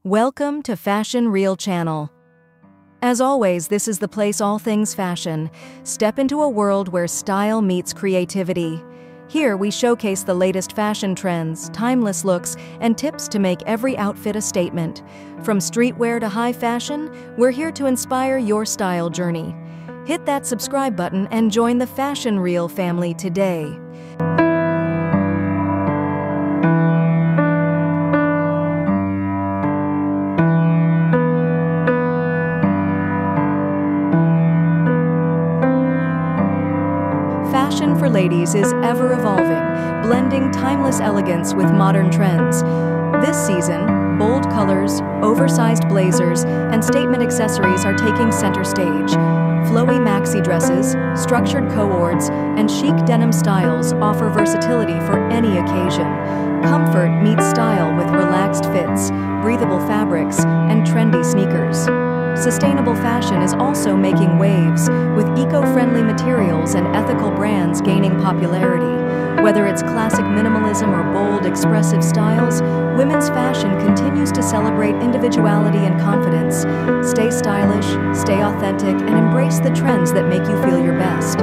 Welcome to Fashion Reel Channel. As always, this is the place all things fashion. Step into a world where style meets creativity. Here we showcase the latest fashion trends, timeless looks, and tips to make every outfit a statement. From streetwear to high fashion, we're here to inspire your style journey. Hit that subscribe button and join the Fashion Reel family today. Fashion for ladies is ever-evolving, blending timeless elegance with modern trends. This season, bold colors, oversized blazers, and statement accessories are taking center stage. Flowy maxi dresses, structured co-ords, and chic denim styles offer versatility for any occasion. Comfort meets style with relaxed fits, breathable fabrics, and trendy sneakers. Sustainable fashion is also making waves, with eco-friendly materials and ethical brands gaining popularity. Whether it's classic minimalism or bold, expressive styles, women's fashion continues to celebrate individuality and confidence. Stay stylish, stay authentic, and embrace the trends that make you feel your best.